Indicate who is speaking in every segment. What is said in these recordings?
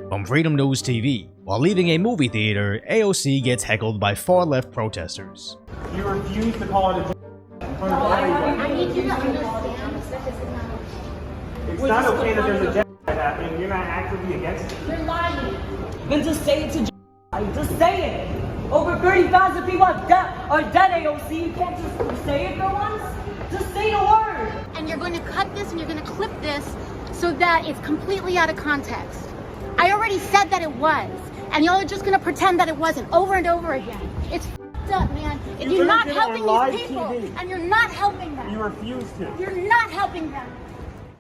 Speaker 1: From Freedomnews TV. While leaving a movie theater, AOC gets heckled by far-left protesters.
Speaker 2: You refuse to call it a in front of everybody.
Speaker 3: I need you to understand that
Speaker 2: It's not okay that there's a genocide happening. You're not actively against it.
Speaker 3: you're lying.
Speaker 4: Then just say it to just say it. Over 30,000 people are dead, AOC. You can't just say it for once. Just say the word.
Speaker 3: And you're going to cut this and you're going to clip this so that it's completely out of context. I already said that it was. And y'all are just going to pretend that it wasn't over and over again. It's f***ed up, man. And you're not helping these people. And you're not helping them.
Speaker 2: You refuse to.
Speaker 3: You're not helping them.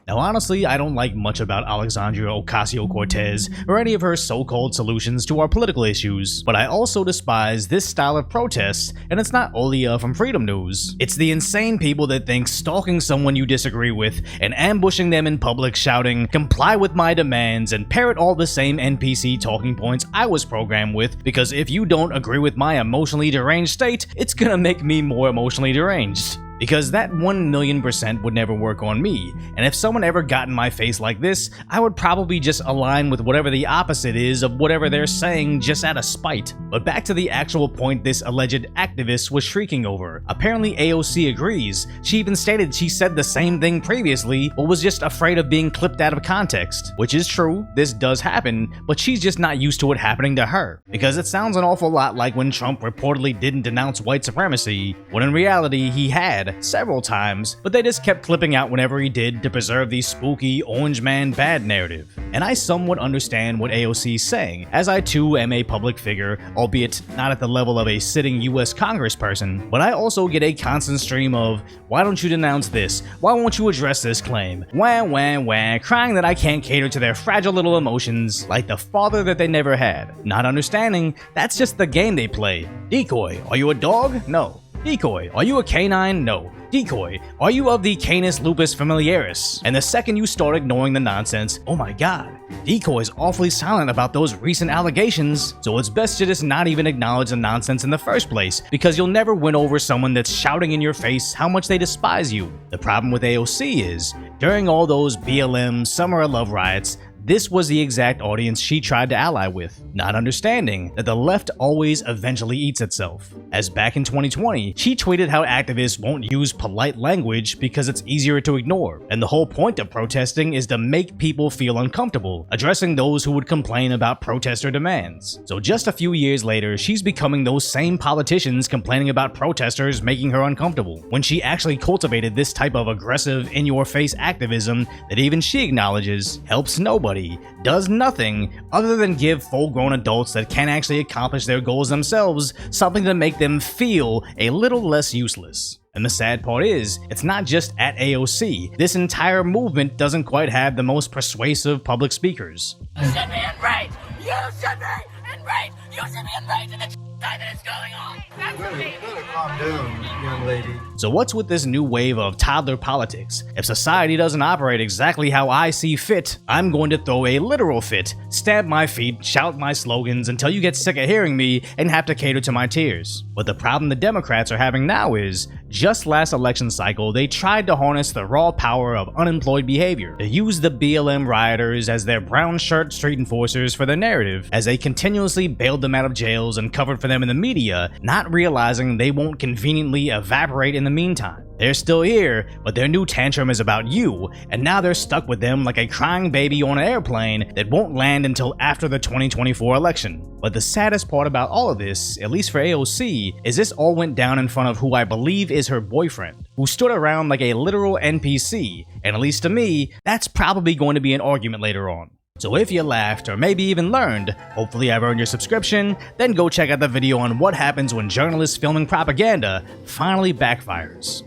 Speaker 1: Now honestly, I don't like much about Alexandria Ocasio Cortez or any of her so-called solutions to our political issues, but I also despise this style of protest, and it's not Olia from Freedom News. It's the insane people that think stalking someone you disagree with and ambushing them in public shouting, "Comply with my demands," and parrot all the same NPC talking points I was programmed with, because if you don't agree with my emotionally deranged state, it's gonna make me more emotionally deranged. Because that 1,000,000% would never work on me, and if someone ever got in my face like this, I would probably just align with whatever the opposite is of whatever they're saying just out of spite. But back to the actual point this alleged activist was shrieking over. Apparently AOC agrees. She even stated she said the same thing previously, but was just afraid of being clipped out of context. Which is true, this does happen, but she's just not used to it happening to her. Because it sounds an awful lot like when Trump reportedly didn't denounce white supremacy, when in reality he had several times, but they just kept clipping out whenever he did to preserve the spooky orange man bad narrative. And I somewhat understand what AOC's saying, as I too am a public figure, albeit not at the level of a sitting US congressperson, but I also get a constant stream of, "Why don't you denounce this? Why won't you address this claim? Wah wah wah," crying that I can't cater to their fragile little emotions like the father that they never had. Not understanding, that's just the game they play. Decoy, are you a dog? No. Decoy, are you a canine? No. Decoy, are you of the Canis lupus familiaris? And the second you start ignoring the nonsense, oh my god, Decoy's awfully silent about those recent allegations, so it's best to just not even acknowledge the nonsense in the first place, because you'll never win over someone that's shouting in your face how much they despise you. The problem with AOC is, during all those BLM Summer of Love riots, this was the exact audience she tried to ally with, not understanding that the left always eventually eats itself. As back in 2020, she tweeted how activists won't use polite language because it's easier to ignore, and the whole point of protesting is to make people feel uncomfortable, addressing those who would complain about protester demands. So just a few years later, she's becoming those same politicians complaining about protesters making her uncomfortable, when she actually cultivated this type of aggressive, in-your-face activism that even she acknowledges helps nobody, does nothing other than give full-grown adults that can't actually accomplish their goals themselves something to make them feel a little less useless. And the sad part is, it's not just at AOC. This entire movement doesn't quite have the most persuasive public speakers.
Speaker 4: You should be enraged! You should be enraged! You should be enraged in the time that is going on! That's what
Speaker 5: You better calm down, young lady.
Speaker 1: So what's with this new wave of toddler politics? If society doesn't operate exactly how I see fit, I'm going to throw a literal fit, stamp my feet, shout my slogans until you get sick of hearing me and have to cater to my tears. But the problem the Democrats are having now is, just last election cycle, they tried to harness the raw power of unemployed behavior to use the BLM rioters as their brown shirt street enforcers for their narrative, as they continuously bailed them out of jails and covered for them in the media, not realizing they won't conveniently evaporate in the meantime. They're still here, but their new tantrum is about you, and now they're stuck with them like a crying baby on an airplane that won't land until after the 2024 election. But the saddest part about all of this, at least for AOC, is this all went down in front of who I believe is her boyfriend, who stood around like a literal NPC, and at least to me, that's probably going to be an argument later on. So if you laughed, or maybe even learned, hopefully I've earned your subscription, then go check out the video on what happens when journalists filming propaganda finally backfires.